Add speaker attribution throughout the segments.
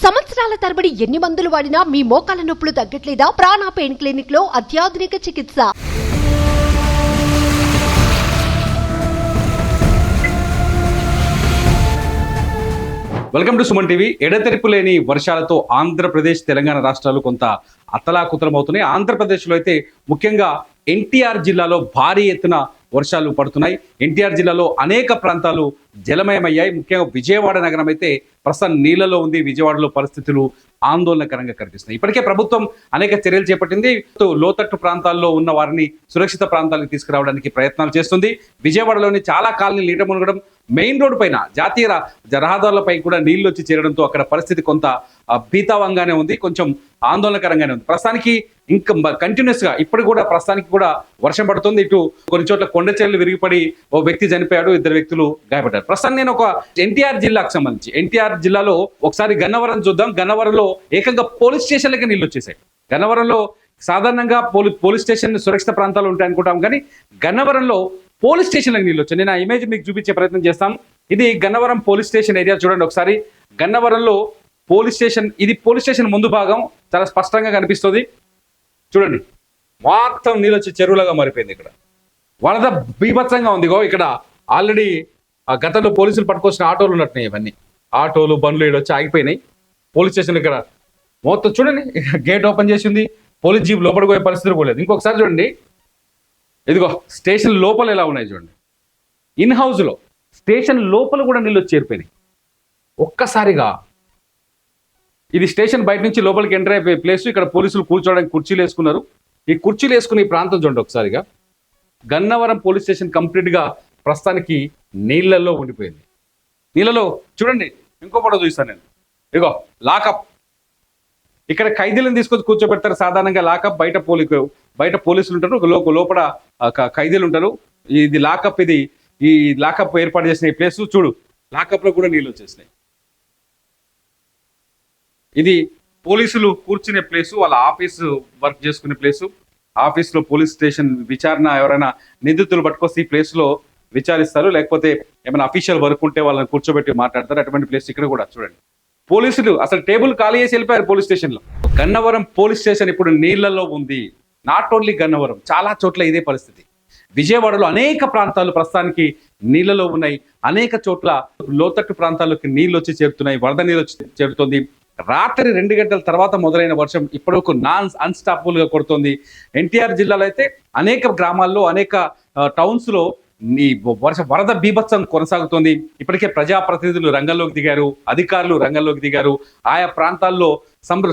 Speaker 1: సంవత్సరాల తరబడి ఎన్ని మందులు వాడినా మీ మోకాల నొప్పులు తగ్గట్లేదా? ప్రాణ పెయిన్ క్లినిక్ లో అత్యాధునిక చికిత్స.
Speaker 2: Welcome to Suman TV. ఎడతెరిపు లేని వర్షాలతో ఆంధ్రప్రదేశ్, తెలంగాణ రాష్ట్రాలు కొంత అతలాకుతలమవుతున్నాయి. ఆంధ్రప్రదేశ్లో అయితే ముఖ్యంగా ఎన్టీఆర్ జిల్లాలో భారీ ఎత్తున వర్షాలు పడుతున్నాయి. ఎన్టీఆర్ జిల్లాలో అనేక ప్రాంతాలు జలమయమయ్యాయి. ముఖ్యంగా విజయవాడ నగరం అయితే ప్రస్తుతం నీళ్లలో ఉంది. విజయవాడలో పరిస్థితులు ఆందోళనకరంగా కనిపిస్తున్నాయి. ఇప్పటికే ప్రభుత్వం అనేక చర్యలు చేపట్టింది. లోతట్టు ప్రాంతాల్లో ఉన్న వారిని సురక్షిత ప్రాంతాలకు తీసుకురావడానికి ప్రయత్నాలు చేస్తుంది. విజయవాడలోని చాలా కాలనీలు నీట మునగడం, మెయిన్ రోడ్డు పైన జాతీయ రహదారులపై కూడా నీళ్లు వచ్చి చేరడంతో అక్కడ పరిస్థితి కొంత భీతావంగానే ఉంది, కొంచెం ఆందోళనకరంగానే ఉంది. ప్రస్తుతానికి ఇంకా కంటిన్యూస్ గా ఇప్పుడు కూడా ప్రస్తుతానికి కూడా వర్షం పడుతుంది. ఇటు కొన్ని చోట్ల కొండ చర్యలు విరిగిపడి ఓ వ్యక్తి చనిపోయాడు, 2 వ్యక్తులు గాయపడ్డారు. ప్రస్తుతం నేను ఒక ఎన్టీఆర్ జిల్లాకు సంబంధించి ఎన్టీఆర్ జిల్లాలో ఒకసారి గన్నవరం చూద్దాం. గన్నవరంలో ఏకంగా పోలీస్ స్టేషన్లకి నీళ్ళు వచ్చేసాయి. గన్నవరంలో సాధారణంగా పోలీస్ స్టేషన్ సురక్షిత ప్రాంతాలు ఉంటాయి అనుకుంటాం, కానీ గన్నవరంలో పోలీస్ స్టేషన్లకు నీళ్ళు వచ్చాయి. నేను ఆ ఇమేజ్ మీకు చూపించే ప్రయత్నం చేస్తాను. ఇది గన్నవరం పోలీస్ స్టేషన్ ఏరియా. చూడండి ఒకసారి. గన్నవరంలో పోలీస్ స్టేషన్, ఇది పోలీస్ స్టేషన్ ముందు భాగం చాలా స్పష్టంగా కనిపిస్తుంది. చూడండి, మొత్తం నీళ్ళు వచ్చి చెరువులుగా మారిపోయింది. ఇక్కడ వరద బీభత్సంగా ఉంది. ఇక్కడ ఆల్రెడీ గతంలో పోలీసులు పట్టుకొచ్చిన ఆటోలు ఉన్నట్టున్నాయి. ఇవన్నీ ఆటోలు, బండ్లు ఇక్కడ వచ్చి ఆగిపోయినాయి. పోలీస్ స్టేషన్ ఇక్కడ మొత్తం చూడండి, గేట్ ఓపెన్ చేసింది. పోలీస్ జీప్ లోపలికి పోయే పరిస్థితి కూడా లేదు. ఇంకొకసారి చూడండి, ఇదిగో స్టేషన్ లోపల ఎలా ఉన్నాయి చూడండి. ఇన్ హౌస్లో స్టేషన్ లోపల కూడా నీళ్ళు వచ్చి చేరిపోయినాయి ఒక్కసారిగా. ఇది స్టేషన్ బయట నుంచి లోపలికి ఎంటర్ అయిపోయే ప్లేస్. ఇక్కడ పోలీసులు కూర్చోవడానికి కుర్చీలు వేసుకున్నారు. ఈ కుర్చీలు వేసుకుని ఈ ప్రాంతం చూడండి ఒకసారిగా. గన్నవరం పోలీస్ స్టేషన్ కంప్లీట్గా ప్రస్తుతానికి నీళ్లలో ఉండిపోయింది. నీళ్ళలో చూడండి, ఇంకో ఫోటో చూస్తాను నేను. ఇగో లాకప్, ఇక్కడ ఖైదీలను తీసుకొచ్చి కూర్చోబెడతారు. సాధారణంగా లాకప్ బయట పోలీసులు ఉంటారు, లోపల ఖైదీలు ఉంటారు. ఇది లాకప్. ఈ లాకప్ ఏర్పాటు చేసిన ఈ ప్లేస్ చూడు, లాకప్ లో కూడా నీళ్ళు వచ్చేసినాయి. ఇది పోలీసులు కూర్చునే ప్లేసు, వాళ్ళ ఆఫీసు వర్క్ చేసుకునే ప్లేసు. ఆఫీస్లో పోలీస్ స్టేషన్ విచారణ, ఎవరైనా నిందితులు పట్టుకొస్తే ఈ ప్లేస్లో విచారిస్తారు, లేకపోతే ఏమైనా అఫీషియల్ వర్క్ ఉంటే వాళ్ళని కూర్చోబెట్టి మాట్లాడతారు. అటువంటి ప్లేస్ ఇక్కడ కూడా చూడండి. పోలీసులు అసలు టేబుల్ ఖాళీ చేసి వెళ్ళిపోయారు పోలీస్ స్టేషన్లో. గన్నవరం పోలీస్ స్టేషన్ ఇప్పుడు నీళ్లలో ఉంది. నాట్ ఓన్లీ గన్నవరం, చాలా చోట్ల ఇదే పరిస్థితి. విజయవాడలో అనేక ప్రాంతాలు ప్రస్తుతానికి నీళ్లలో ఉన్నాయి. అనేక చోట్ల లోతట్టు ప్రాంతాల్లోకి నీళ్ళు వచ్చి చేరుతున్నాయి. వరద నీళ్ళు వచ్చి చేరుతుంది. రాత్రి 2 గంటల తర్వాత మొదలైన వర్షం ఇప్పటివరకు అన్స్టాపబుల్ గా కొడుతోంది. ఎన్టీఆర్ జిల్లాలో అయితే అనేక గ్రామాల్లో, అనేక టౌన్స్ లో ఈ వరద బీభత్సం కొనసాగుతోంది. ఇప్పటికే ప్రజాప్రతినిధులు రంగంలోకి దిగారు, అధికారులు రంగంలోకి దిగారు. ఆయా ప్రాంతాల్లో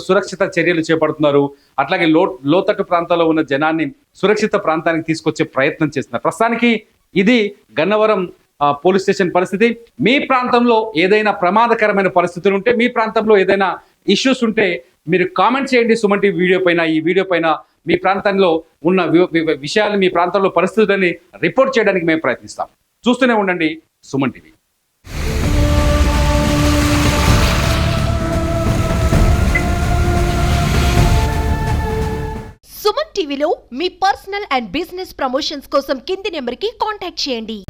Speaker 2: సురక్షిత చర్యలు చేపడుతున్నారు. అట్లాగే లోతట్టు ప్రాంతాల్లో ఉన్న జనాన్ని సురక్షిత ప్రాంతానికి తీసుకొచ్చే ప్రయత్నం చేస్తున్నారు. ప్రస్తుతానికి ఇది గన్నవరం పోలీస్ స్టేషన్ పరిస్థితి. మీ ప్రాంతంలో ఏదైనా ప్రమాదకరమైన పరిస్థితులు ఉంటే, మీ ప్రాంతంలో ఏదైనా ఇష్యూస్ ఉంటే మీరు కామెంట్ చేయండి సుమన్ టీవీ వీడియో పైన. ఈ వీడియో పైన మీ ప్రాంతంలో ఉన్న విషయాలు, మీ ప్రాంతంలో పరిస్థితులని రిపోర్ట్ చేయడానికి మేము ప్రయత్నిస్తాం. చూస్తూనే ఉండండి సుమన్ టీవీ.
Speaker 1: సుమన్ టీవీలో మీ పర్సనల్ అండ్ బిజినెస్ ప్రమోషన్స్ కోసం కింది నెంబర్కి కాంటాక్ట్ చేయండి.